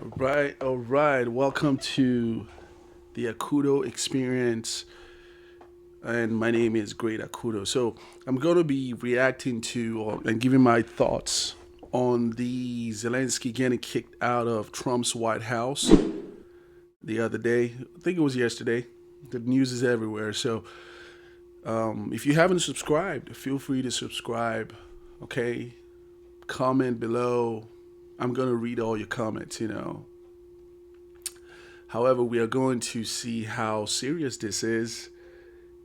All right. Welcome to the Akudo experience. And my name is Great Akudo. So I'm going to be reacting to and giving my thoughts on the Zelensky getting kicked out of Trump's White House the other day. I think it was yesterday. The news is everywhere. So if you haven't subscribed, feel free to subscribe. Okay. Comment below. I'm going to read all your comments. However, we are going to see how serious this is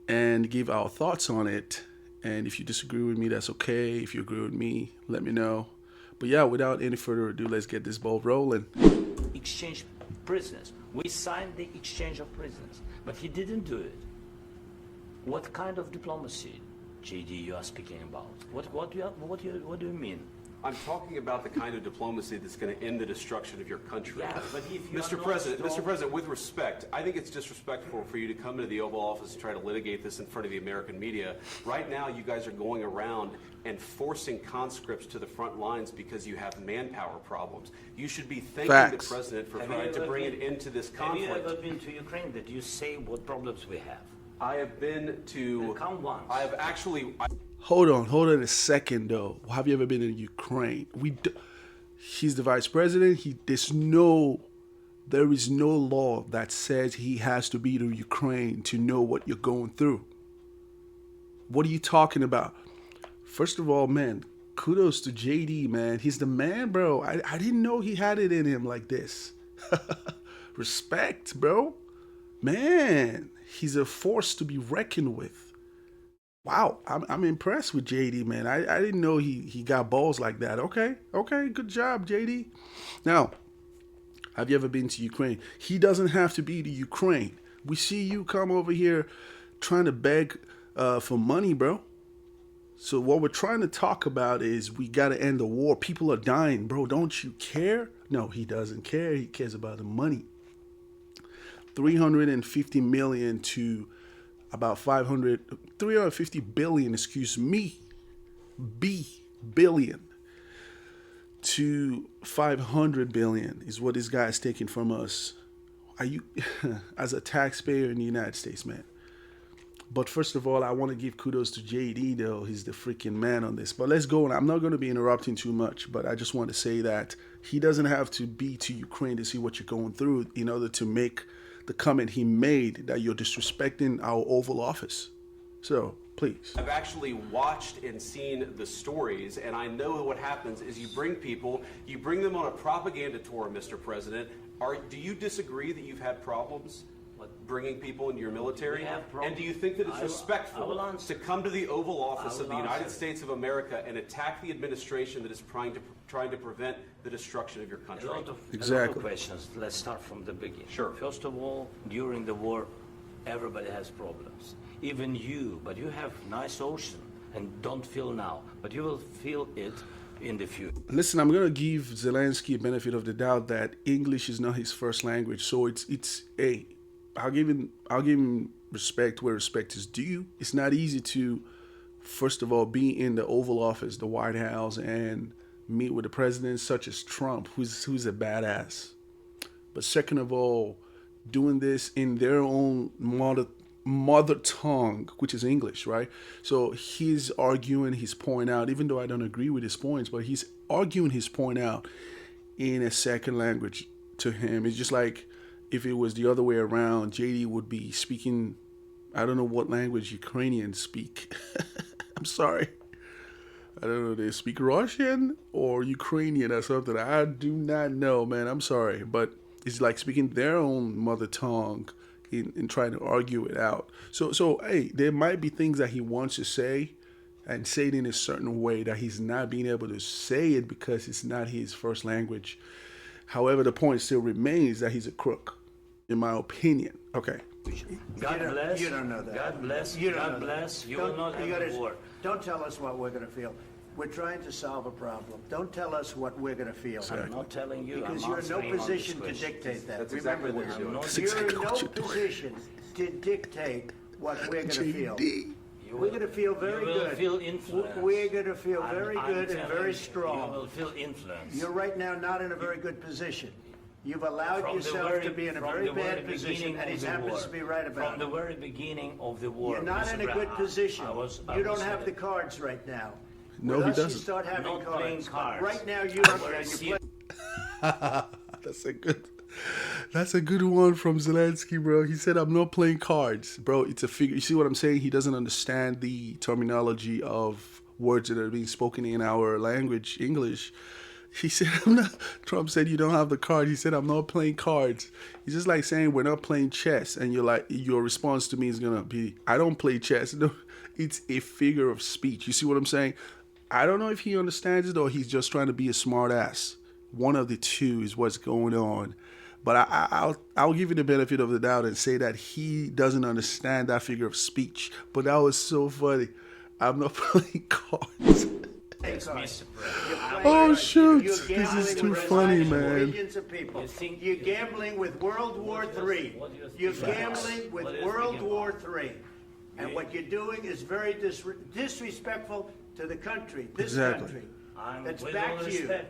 and give our thoughts on it. And if you disagree with me, that's okay. If you agree with me, let me know. But yeah, without any further ado, let's get this ball rolling. Exchange prisoners. We signed the exchange of prisoners, but he didn't do it. What kind of diplomacy, JD, you are speaking about? What do you mean? I'm talking about the kind of diplomacy that's going to end the destruction of your country. Yeah, but if you Mr. President, with respect, I think it's disrespectful for you to come into the Oval Office and try to litigate this in front of the American media. Right now, you guys are going around and forcing conscripts to the front lines because you have manpower problems. You should be thanking Facts. the President for trying to bring it into this conflict. Have you ever been to Ukraine? Did you say what problems we have? I have been to... Come once. I have actually... Hold on a second though. Have you ever been in Ukraine? He's the vice president. There is no law that says he has to be to Ukraine to know what you're going through. What are you talking about? First of all, man, kudos to JD, man. He's the man, bro. I didn't know he had it in him like this. Respect, bro. Man, he's a force to be reckoned with. Wow, I'm impressed with JD, man. I didn't know he got balls like that. Okay, good job, JD. Now, have you ever been to Ukraine? He doesn't have to be to Ukraine. We see you come over here trying to beg for money, bro. So what we're trying to talk about is we got to end the war. People are dying, bro. Don't you care? No, he doesn't care. He cares about the money. 350 million to about 350 billion, billion to 500 billion is what this guy is taking from us. Are you, as a taxpayer in the United States, man? But first of all, I want to give kudos to JD, though. He's the freaking man on this. But let's go on. I'm not going to be interrupting too much, but I just want to say that he doesn't have to be to Ukraine to see what you're going through in order to make the comment he made that you're disrespecting our Oval Office. So, please. I've actually watched and seen the stories, and I know what happens is you bring them on a propaganda tour, Mr. President. Do you disagree that you've had problems bringing people into your military? And do you think that it's respectful to come to the Oval Office of the United States of America and attack the administration that is trying to prevent the destruction of your country? A lot of questions. Let's start from the beginning. Sure. First of all, during the war, everybody has problems. Even you, but you have nice ocean and don't feel now, but you will feel it in the future. Listen, I'm gonna give Zelensky a benefit of the doubt that English is not his first language, so I'll give him respect where respect is due. It's not easy to, first of all, be in the Oval Office, the White House, and meet with the president such as Trump, who's a badass. But second of all, doing this in their own mother tongue, which is English, right? So he's arguing his point out, even though I don't agree with his points, but he's arguing his point out in a second language to him. It's just like if it was the other way around, JD would be speaking, I don't know what language Ukrainians speak. I'm sorry. I don't know, they speak Russian or Ukrainian or something. I do not know, man. I'm sorry. But it's like speaking their own mother tongue in trying to argue it out. So, hey, there might be things that he wants to say and say it in a certain way that he's not being able to say it because it's not his first language. However, the point still remains that he's a crook, in my opinion. Okay. God bless. You don't know that. God bless. You don't God know bless. that. You will not have a war. Don't tell us what we're going to feel. We're trying to solve a problem. Don't tell us what we're going to feel. I'm not telling you. Because I'm you're in no answering on this position to question. dictate that. That's Remember exactly what this. you're doing. That's You're exactly in no what you're doing. position to dictate what we're going to feel. JD. We're going to feel very You will good. feel influence. We're going to feel very I'm good and telling very you, strong. You will feel influence. You're right now not in a very good position. You've allowed yourself to be in a very bad position, and he happens to be right about From it. the very beginning of the war. You're not Mr. in a Brown, good position. I You don't was have the cards right now. No, With he us, You doesn't. start having Not playing cards. cards. Right now, you don't. We're And you serious. play. That's a good one from Zelensky, bro. He said, I'm not playing cards. Bro, it's a figure. You see what I'm saying? He doesn't understand the terminology of words that are being spoken in our language, English. He said, Trump said, you don't have the card. He said, I'm not playing cards. He's just like saying, we're not playing chess. And you're like, your response to me is going to be, I don't play chess. No, it's a figure of speech. You see what I'm saying? I don't know if he understands it or he's just trying to be a smart ass. One of the two is what's going on. But I'll give you the benefit of the doubt and say that he doesn't understand that figure of speech. But that was so funny. I'm not playing cards. Oh shoot! This is too funny, man. Millions of people. You're gambling with World War III. You're gambling with World War III. And what you're doing is very disrespectful to the country, this country. That's back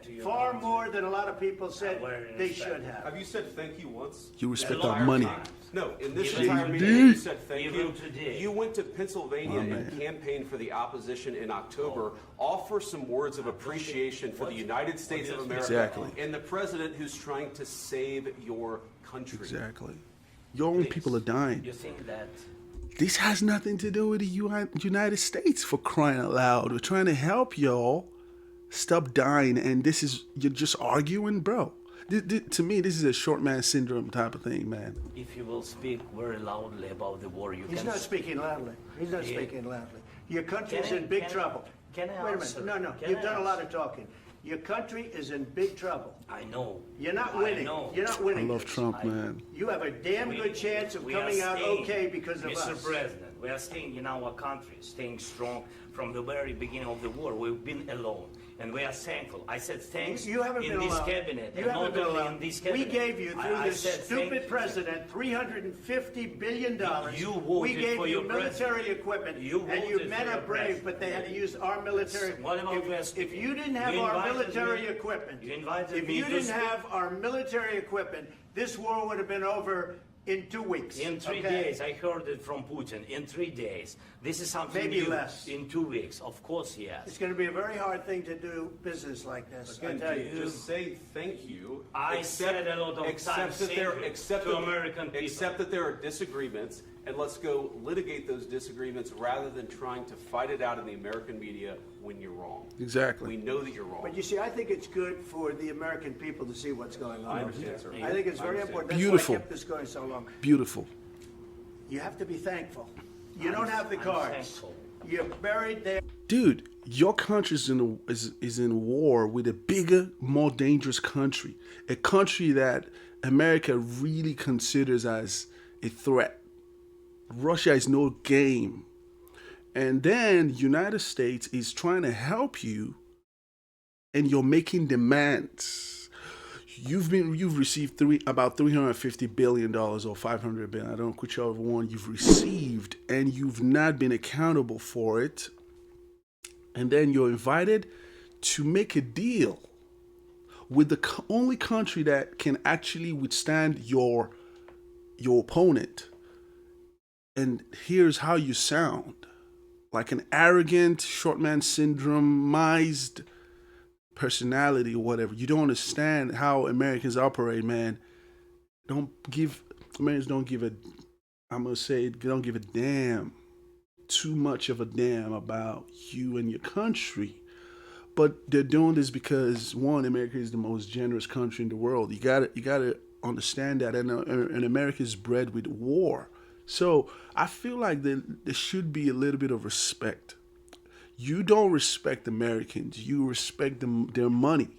to you. Far more than a lot of people said they should have. Have you said thank you once? You respect our money. No, in this Even entire today. meeting, you said thank Even you. today. You went to Pennsylvania and campaigned for the opposition in October. Offer some words of appreciation for the United States of America Exactly. and the president who's trying to save your country. Exactly. Your own people are dying. You think that This has nothing to do with the United States, for crying out loud. We're trying to help y'all stop dying, and you're just arguing, bro. To me, this is a short man syndrome type of thing, man. if you will speak very loudly about the war, you He's can... not speaking loudly. He's not speaking loudly. Your country's Can I- in big can I- trouble. can I Wait a answer? minute. No. Can You've I done a lot answer? of talking. Your country is in big trouble. I know. You're not I winning. know. You're not I winning. love Trump, man. You have a damn good chance of We are coming out staying, okay because of Mr. us. President, we are staying in our country, staying strong from the very beginning of the war. We've been alone, and we are thankful. I said thanks You haven't in been this alone. cabinet, You and haven't not been only alone. in this We cabinet. gave you, through I this said thank stupid you. president, $350 billion. You We voted gave for you your military president. equipment, You and voted you for men your are brave, president. but they had to use our military. What about U.S. If you didn't have You our invited military me- equipment, you invited if me you to didn't speak. have our military equipment, this war would have been over in 2 weeks. In 3 okay? days, I heard it from Putin. In 3 days, this is something Maybe new. less. In 2 weeks, of course, yes. It's going to be a very hard thing to do business like this. I Again, tell you. just say thank you. I said a lot of times that thank you to American people. Accept that there are disagreements, and let's go litigate those disagreements rather than trying to fight it out in the American media when you're wrong. We Exactly. know that you're wrong. But you see, I think it's good for the American people to see what's going on. I understand, sir. I think it's I very understand. important. That's Beautiful. why I kept this going so long. Beautiful. You have to be thankful. You don't have the I'm cards. thankful. You're buried there. Dude, your country is in war with a bigger, more dangerous country. A country that America really considers as a threat. Russia is no game. And then United States is trying to help you, and you're making demands. You've received about $350 billion or $500 billion. I don't know whichever one you've received, and you've not been accountable for it. And then you're invited to make a deal with the only country that can actually withstand your opponent. And here's how you sound: like an arrogant, short man syndromized personality or whatever. You don't understand how Americans operate, man. Americans don't give a, I'm gonna say, they don't give a damn, too much of a damn about you and your country. But they're doing this because, one, America is the most generous country in the world. You gotta understand that, and America is bred with war. So I feel like there should be a little bit of respect. You don't respect Americans. You respect their money.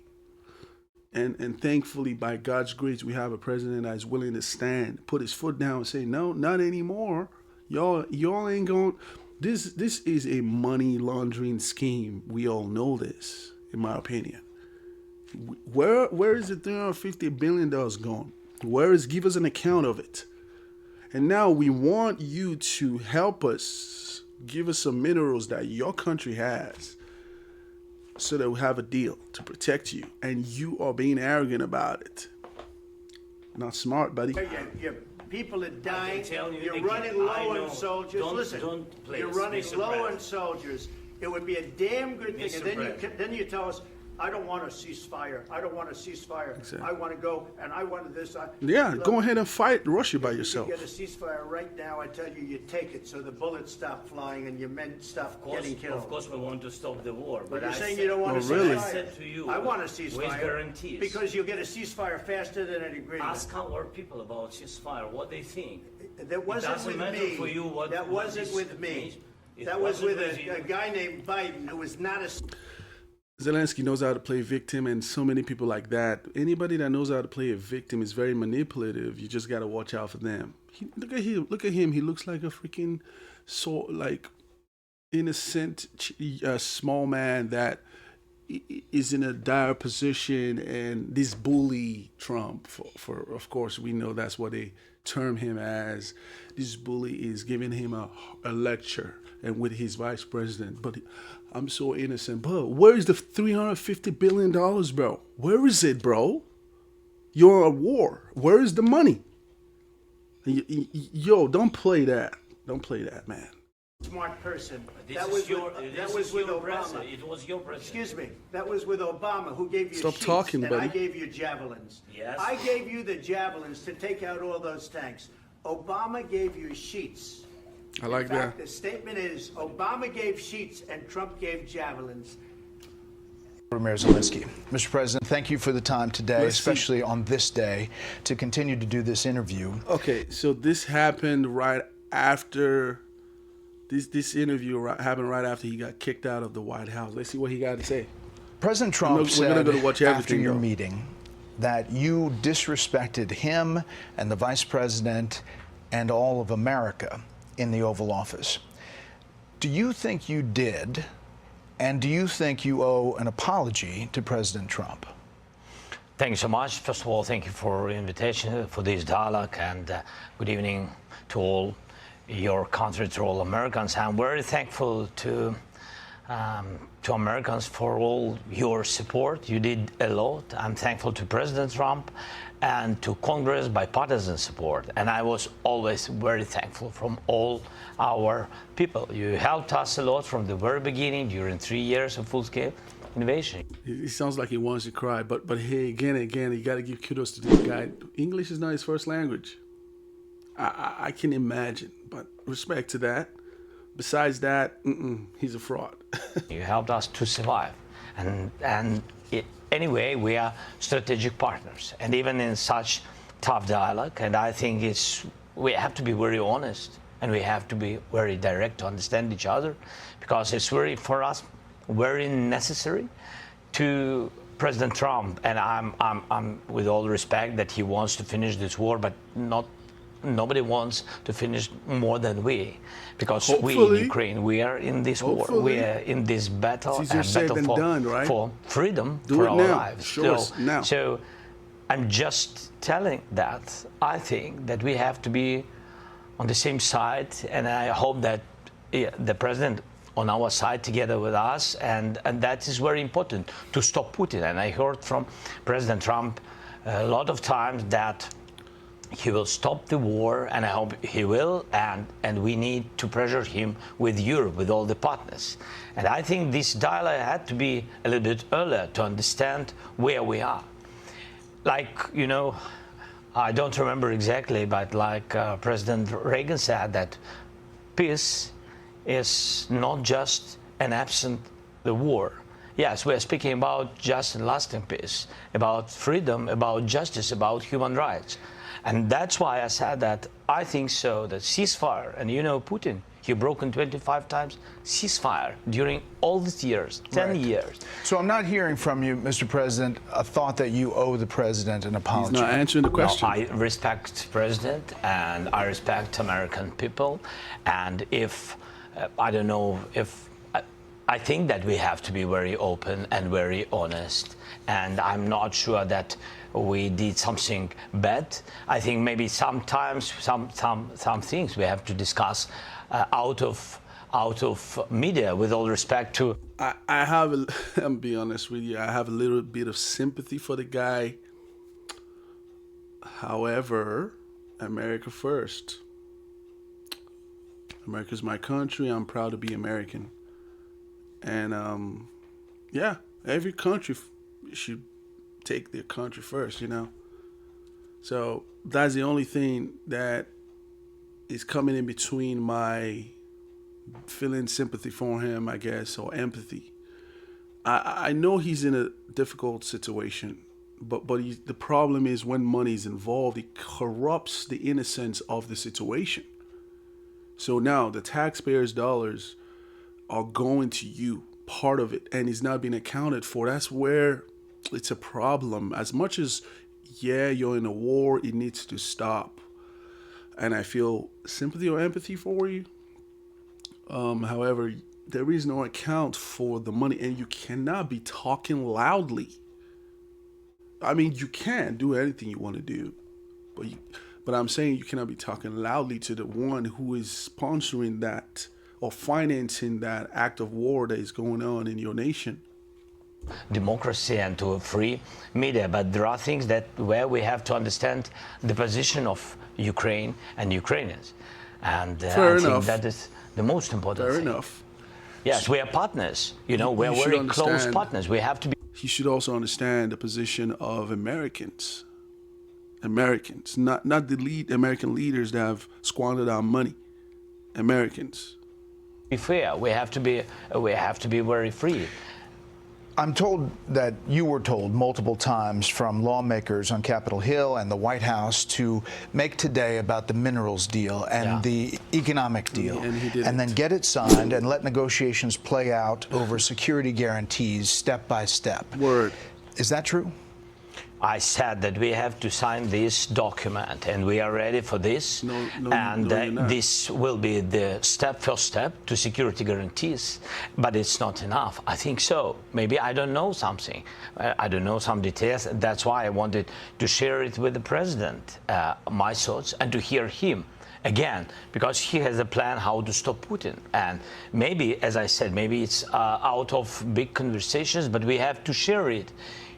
And thankfully, by God's grace, we have a president that is willing to stand, put his foot down and say, no, not anymore. Y'all ain't going. This is a money laundering scheme. We all know this, in my opinion. Where is the $350 billion gone? Give us an account of it. And now we want you to help us, give us some minerals that your country has, so that we have a deal to protect you. And you are being arrogant about it. Not smart, buddy. Your people are dying. tell you You're again, running I low know. on soldiers. Listen, Don't you're please, running Mr. low on President. soldiers. It would be a damn good thing. Mr. And then you tell us, I don't want a ceasefire. I don't want a ceasefire. Exactly. I want to go, and I want this. Yeah, Look, go ahead and fight Russia by if yourself. you get a ceasefire right now, I tell you, you take it so the bullets stop flying and your men stop getting killed. Of course, we want to stop the war. But But you're I saying said- you don't want Oh, a really? ceasefire. I said to you, I want a with ceasefire. guarantees. Because you'll get a ceasefire faster than an agreement. Ask our people about ceasefire, what they think. That wasn't doesn't with matter me. for you what- That what wasn't this with me. means. It That was wasn't with with you. a guy named Biden who was not a. Zelensky knows how to play victim, and so many people like that. Anybody that knows how to play a victim is very manipulative. You just gotta watch out for them. Look at him. Look at him. He looks like a freaking innocent, small man that is in a dire position, and this bully Trump. For of course, we know that's what they term him as. This bully is giving him a lecture, and with his vice president. But I'm so innocent. But where is the $350 billion, bro? Where is it, bro? You're at war. Where is the money? Yo, don't play that. Don't play that, man. Smart person. This That is was your- with, this that was is with your Obama. president. It was your president. Excuse me. That was with Obama, who gave you Stop sheets, talking, and I buddy. gave you javelins. Yes. I gave you the javelins to take out all those tanks. Obama gave you sheets. I like In fact, that. the statement is Obama gave sheets and Trump gave javelins. Volodymyr Zelensky. Mr. President, thank you for the time today, Let's see. especially on this day, to continue to do this interview. Okay, so this happened right after this interview happened right after he got kicked out of the White House. Let's see what he got to say. President Trump We're said gonna go watch after everything, your though. meeting that you disrespected him and the vice president and all of America in the Oval Office. Do you think you did, and do you think you owe an apology to President Trump? Thank you so much. First of all, thank you for the invitation for this dialogue, and good evening to all your country, to all Americans. I'm very thankful to Americans for all your support. You did a lot. I'm thankful to President Trump and to Congress bipartisan support. And I was always very thankful from all our people. You helped us a lot from the very beginning during 3 years of full-scale invasion. He sounds like he wants to cry, but hey, again, you got to give kudos to this guy. English is not his first language. I can imagine, but respect to that. Besides that, he's a fraud. You helped us to survive, anyway, we are strategic partners, and even in such tough dialogue. And I think we have to be very honest, and we have to be very direct to understand each other, because it's for us very necessary to President Trump. And I'm with all respect that he wants to finish this war, but nobody wants to finish more than we, because we in Ukraine, we are in this war, we are in this battle, It's easier said than done, right? for freedom, Do for it our now. lives. Show us now. So I'm just telling that I think that we have to be on the same side, and I hope that the president on our side together with us, and that is very important to stop Putin. And I heard from President Trump a lot of times that he will stop the war, and I hope he will, and we need to pressure him with Europe, with all the partners. And I think this dialogue had to be a little bit earlier to understand where we are. Like, I don't remember exactly, but like President Reagan said, that peace is not just an absent the war. Yes, we're speaking about just and lasting peace, about freedom, about justice, about human rights. And that's why I said that I think so, that ceasefire, and Putin, he broken 25 times ceasefire during all these years, 10 years. So I'm not hearing from you, Mr. President, a thought that you owe the president an apology. He's not answering the question. I respect President, and I respect American people. And if, I don't know, I think that we have to be very open and very honest. And I'm not sure that we did something bad. I think maybe sometimes some things we have to discuss out of media, with all respect to. I have, I'm be honest with you, I have a little bit of sympathy for the guy. However, America first. America's my country. I'm proud to be American. And yeah, every country should take their country first, you know. So that's the only thing that is coming in between my feeling sympathy for him, I guess, or empathy. I know he's in a difficult situation, but the problem is when money is involved, it corrupts the innocence of the situation. So now the taxpayers' dollars are going to you, part of it, and it's not being accounted for. That's where it's a problem. As much as, yeah, you're in a war, it needs to stop. And I feel sympathy or empathy for you. However, there is no account for the money, and you cannot be talking loudly. I mean, you can do anything you want to do, but I'm saying you cannot be talking loudly to the one who is sponsoring that or financing that act of war that is going on in your nation. Democracy and to a free media, but there are things that where we have to understand the position of Ukraine and Ukrainians, and I think that is the most important Fair thing. enough. Yes, we are partners. You know, we're You should very close understand- partners. We have to be. He should also understand the position of Americans. Americans, not the American leaders that have squandered our money. Americans. Be fair. We have to be very free. I'm told that you were told multiple times from lawmakers on Capitol Hill and the White House to make today about the minerals deal and the economic deal, And he didn't. and then get it signed and let negotiations play out over security guarantees step by step. Word. Is that true? I said that we have to sign this document, and we are ready for this. And you're not. this will be the first step to security guarantees. But it's not enough. I think so. Maybe I don't know something. I don't know some details. That's why I wanted to share it with the president, my thoughts, and to hear him. Again, because he has a plan how to stop Putin. And maybe, as I said, maybe it's out of big conversations, but we have to share it.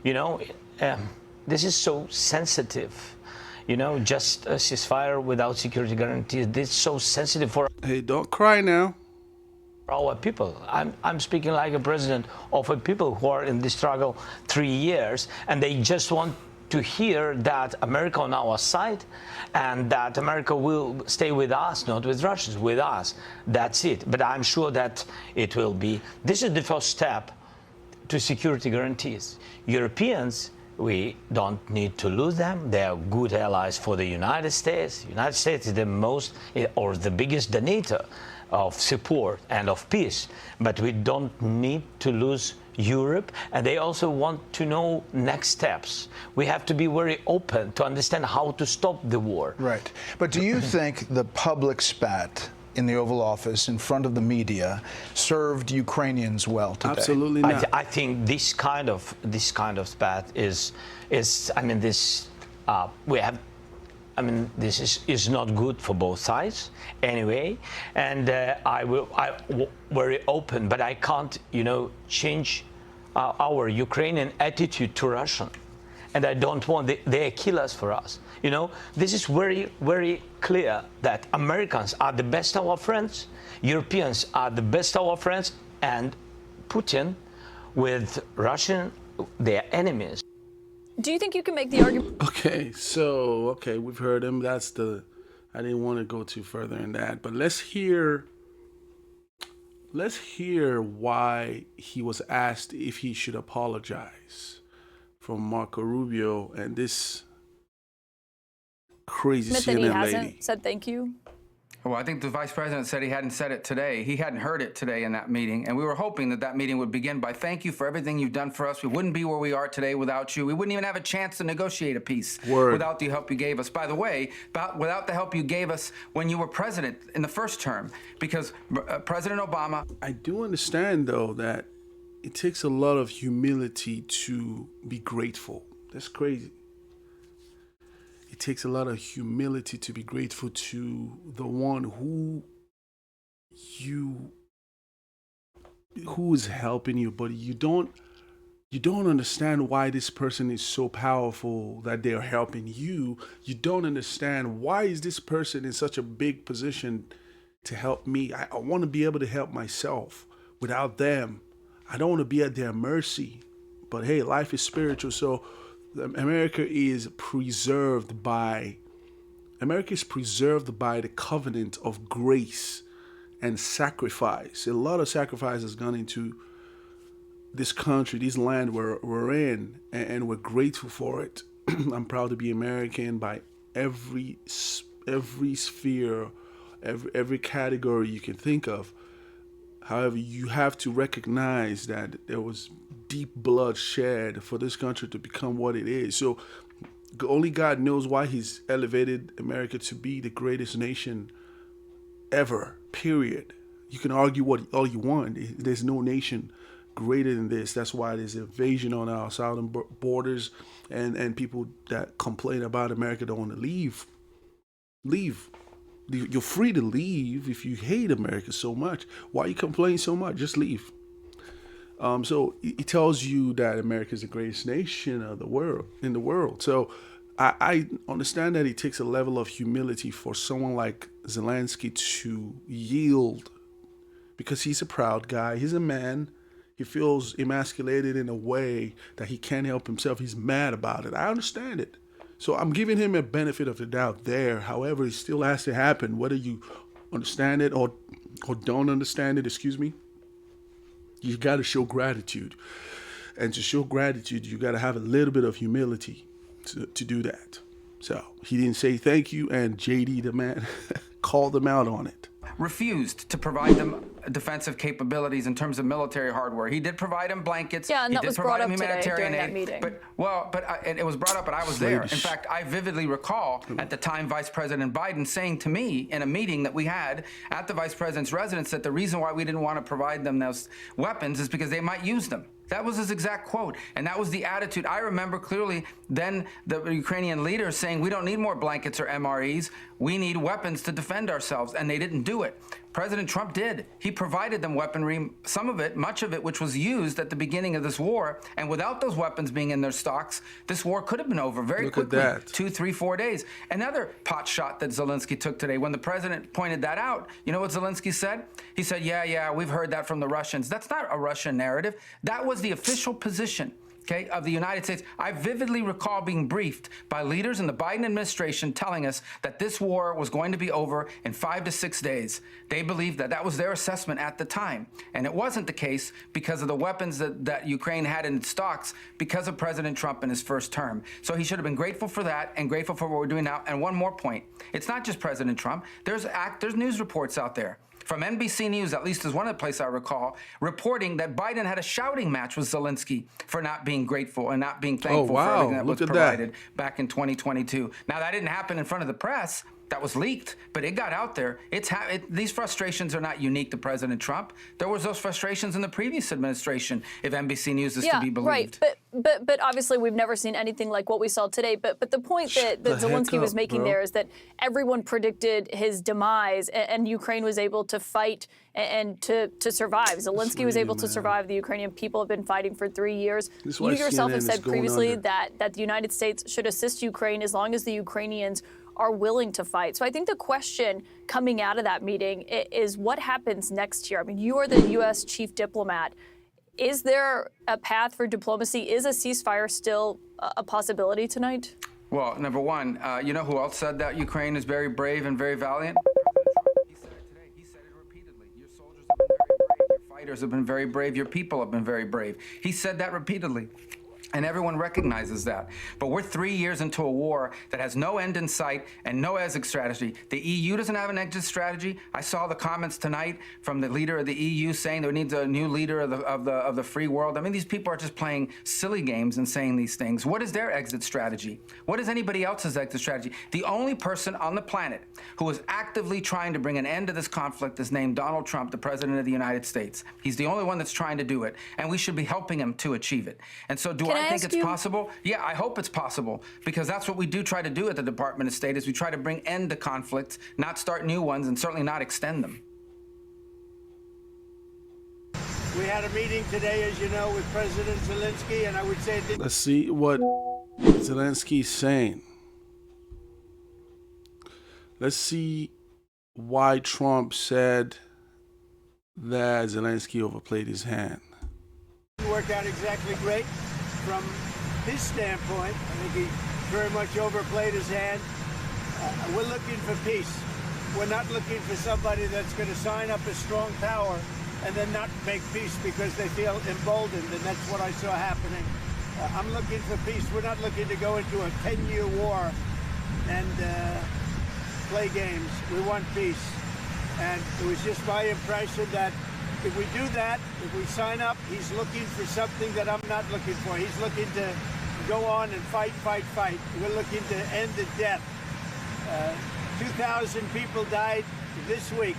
You know, this is so sensitive. You know, just a ceasefire without security guarantees. This is so sensitive for Hey, don't cry now. our people. I'm speaking like a president of a people who are in the struggle 3 years, and they just want to hear that America on our side and that America will stay with us, not with Russians, with us. That's it. But I'm sure that it will be. This is the first step to security guarantees. Europeans, we don't need to lose them. They are good allies for the United States. The United States is the most or the biggest donator of support and of peace. But we don't need to lose Europe, and they also want to know next steps. We have to be very open to understand how to stop the war. Right. But do you think the public spat in the Oval Office in front of the media served Ukrainians well today? Absolutely not. I think this kind of spat is I mean this we have. I mean, this is not good for both sides anyway, and I very open, but I can't, you know, change our Ukrainian attitude to Russian, and I don't want they are killers for us. You know, this is very, very clear that Americans are the best of our friends, Europeans are the best of our friends, and Putin with Russian, their enemies. Do you think you can make the argument? Okay, we've heard him. I didn't want to go too further in that, but let's hear why he was asked if he should apologize from Marco Rubio and this crazy Admit that he CNN hasn't lady. said thank you? Well, I think the vice president said he hadn't said it today. He hadn't heard it today in that meeting, and we were hoping that meeting would begin by thank you for everything you've done for us. We wouldn't be where we are today without you. We wouldn't even have a chance to negotiate a peace without the help you gave us. By the way, without the help you gave us when you were president in the first term, because President Obama... I do understand, though, that it takes a lot of humility to be grateful. That's crazy. It takes a lot of humility to be grateful to the one who is helping you, but you don't You don't understand why this person is so powerful that they're helping you. You don't understand why is this person in such a big position to help me. I want to be able to help myself without them. I don't want to be at their mercy. But hey, life is spiritual. So America is preserved by the covenant of grace and sacrifice. A lot of sacrifice has gone into this country, this land we're in, and we're grateful for it. I'm proud to be American by every sphere, every category you can think of. However, you have to recognize that there was deep blood shed for this country to become what it is. So only God knows why he's elevated America to be the greatest nation ever, period. You can argue all you want. There's no nation greater than this. That's why there's invasion on our southern borders, and people that complain about America don't want to leave. Leave. You're free to leave if you hate America so much. Why you complain so much? Just leave. So it tells you that America is the greatest nation of the world, in the world. So I understand that it takes a level of humility for someone like Zelensky to yield, because he's a proud guy. He's a man. He feels emasculated in a way that he can't help himself. He's mad about it. I understand it. So I'm giving him a benefit of the doubt there. However, it still has to happen, whether you understand it or don't understand it, excuse me. You got to show gratitude. And to show gratitude, you got to have a little bit of humility to do that. So he didn't say thank you, and JD, the man, called them out on it. Refused to provide them defensive capabilities in terms of military hardware. He did provide them blankets. Yeah, and he that did was provide brought them up today humanitarian during aid. that meeting. But it was brought up, and I was there. In fact, I vividly recall at the time Vice President Biden saying to me in a meeting that we had at the Vice President's residence that the reason why we didn't want to provide them those weapons is because they might use them. That was his exact quote, and that was the attitude. I remember clearly then the Ukrainian leaders saying, we don't need more blankets or MREs. We need weapons to defend ourselves, and they didn't do it. President Trump did. He provided them weaponry, some of it, much of it, which was used at the beginning of this war, and without those weapons being in their stocks, this war could have been over very quickly. Look at that. 2, 3, 4 days. Another pot shot that Zelensky took today, when the president pointed that out, you know what Zelensky said? He said, yeah, we've heard that from the Russians. That's not a Russian narrative. That was the official position, okay, of the United States. I vividly recall being briefed by leaders in the Biden administration telling us that this war was going to be over in 5 to 6 days. They believed that that was their assessment at the time. And it wasn't the case because of the weapons that Ukraine had in its stocks because of President Trump in his first term. So he should have been grateful for that and grateful for what we're doing now. And one more point. It's not just President Trump. There's news reports out there from NBC News, at least is one of the places I recall, reporting that Biden had a shouting match with Zelensky for not being grateful and not being thankful for everything that was provided back in 2022. Now, that didn't happen in front of the press. That was leaked, but it got out there. These frustrations are not unique to President Trump. There was those frustrations in the previous administration, if NBC News is to be believed. Right. But obviously we've never seen anything like what we saw today. But the point that Zelensky was making there is that everyone predicted his demise, and Ukraine was able to fight and to survive. Zelensky was able to survive. The Ukrainian people have been fighting for 3 years. You yourself have said previously that the United States should assist Ukraine as long as the Ukrainians are willing to fight. So I think the question coming out of that meeting is what happens next year? I mean, you are the U.S. chief diplomat. Is there a path for diplomacy? Is a ceasefire still a possibility tonight? Well, number one, you know who else said that Ukraine is very brave and very valiant? He said it today. He said it repeatedly. Your soldiers have been very brave. Your fighters have been very brave. Your people have been very brave. He said that repeatedly. And everyone recognizes that. But we're 3 years into a war that has no end in sight and no exit strategy. The EU doesn't have an exit strategy. I saw the comments tonight from the leader of the EU saying there needs a new leader of the free world. I mean, these people are just playing silly games and saying these things. What is their exit strategy? What is anybody else's exit strategy? The only person on the planet who is actively trying to bring an end to this conflict is named Donald Trump, the President of the United States. He's the only one that's trying to do it, and we should be helping him to achieve it. And so I think it's possible? Yeah, I hope it's possible, because that's what we do try to do at the Department of State, is we try to bring end to conflicts, not start new ones, and certainly not extend them. We had a meeting today, as you know, with President Zelensky, and I would say... Let's see what Zelensky's saying. Let's see why Trump said that Zelensky overplayed his hand. It worked out exactly great from his standpoint. I think he very much overplayed his hand. We're looking for peace. We're not looking for somebody that's going to sign up a strong power and then not make peace because they feel emboldened, and that's what I saw happening. I'm looking for peace. We're not looking to go into a 10-year war and play games. We want peace. And it was just my impression that if we do that, if we sign up, he's looking for something that I'm not looking for. He's looking to go on and fight. We're looking to end the death. 2,000 people died this week.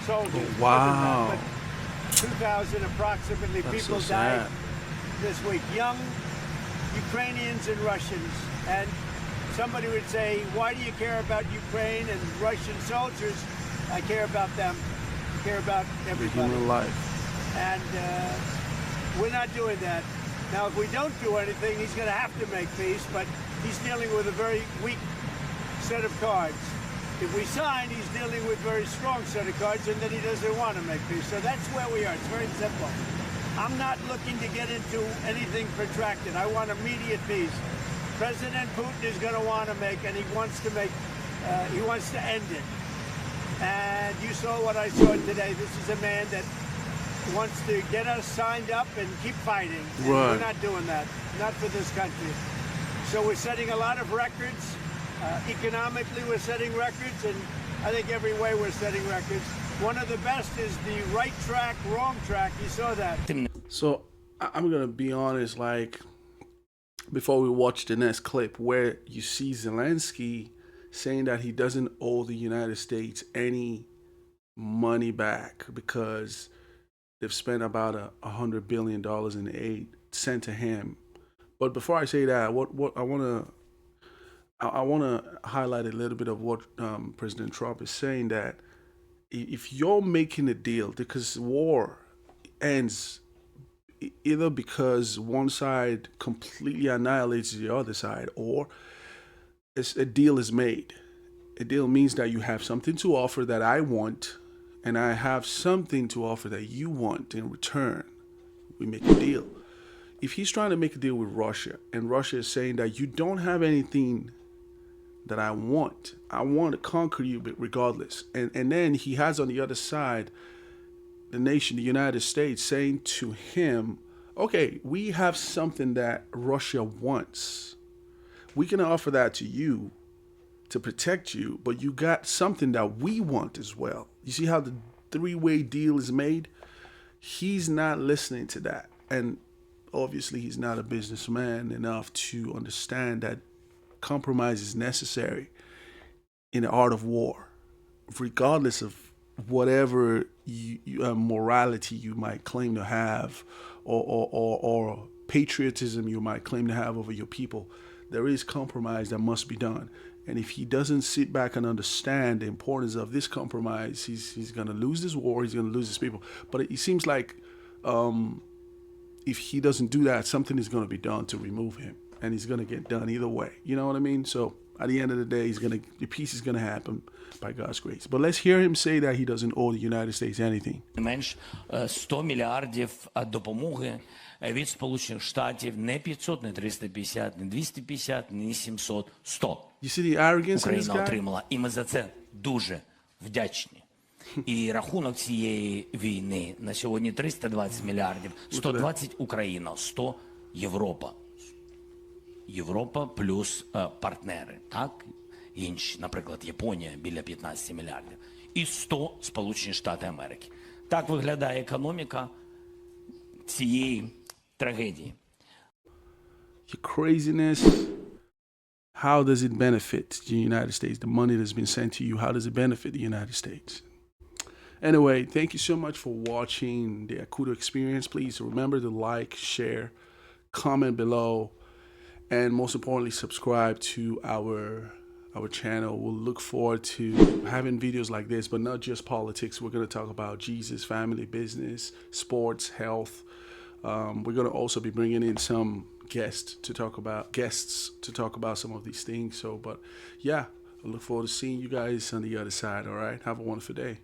Soldiers. Wow. But 2,000 approximately That's people so died sad. this week. Young Ukrainians and Russians. And somebody would say, why do you care about Ukraine and Russian soldiers? I care about them. I care about The everybody. human life. And we're not doing that. Now, if we don't do anything, he's going to have to make peace, but he's dealing with a very weak set of cards. If we sign, he's dealing with a very strong set of cards, and then he doesn't want to make peace. So that's where we are. It's very simple. I'm not looking to get into anything protracted. I want immediate peace. President Putin is going to want to make, and he wants to end it. And you saw what I saw today. This is a man that wants to get us signed up and keep fighting. And Right. we're not doing that. Not for this country. So we're setting a lot of records. Economically, we're setting records, and I think every way we're setting records. One of the best is the right track, wrong track. You saw that. So I'm gonna be honest, like before we watch the next clip where you see Zelensky saying that he doesn't owe the United States any money back because they've spent about $100 billion in aid sent to him. But before I say that, what I want to highlight a little bit of what President Trump is saying, that if you're making a deal, because war ends either because one side completely annihilates the other side, or a deal is made. A deal means that you have something to offer that I want, and I have something to offer that you want in return. We make a deal. If he's trying to make a deal with Russia, and Russia is saying that you don't have anything that I want to conquer you regardless, and then he has on the other side the nation, the United States, saying to him, okay, we have something that Russia wants. We can offer that to you to protect you, but you got something that we want as well. You see how the three-way deal is made? He's not listening to that. And obviously he's not a businessman enough to understand that compromise is necessary in the art of war, regardless of whatever morality you might claim to have, or patriotism you might claim to have over your people. There is compromise that must be done. And if he doesn't sit back and understand the importance of this compromise, he's going to lose this war, he's going to lose his people. But it seems like if he doesn't do that, something is going to be done to remove him. And he's going to get done either way. You know what I mean? So at the end of the day, the peace is going to happen by God's grace. But let's hear him say that he doesn't owe the United States anything. Менш 100 мільярдів допомоги від Сполучених Штатів, не 500, не 350, не 250, не 700, 100. You see the arrogance in this Україна guy? отримала. І ми за це дуже вдячні. І рахунок цієї війни на сьогодні 320 мільярдів. 120 Україна, 100 Європа. Європа плюс партнери, так? Інші, наприклад, Японія біля 15 мільярдів. І 100 Сполучені Штати Америки. Так виглядає економіка цієї трагедії. Your craziness, how does it benefit the United States? The money that's been sent to you, how does it benefit the United States? Anyway, thank you so much for watching the Akudo Experience. Please remember to like, share, comment below, and most importantly, subscribe to our our channel. We'll look forward to having videos like this, but not just politics. We're going to talk about Jesus, family, business, sports, health. We're going to also be bringing in some guests to talk about some of these things. So, but yeah, I look forward to seeing you guys on the other side. All right. Have a wonderful day.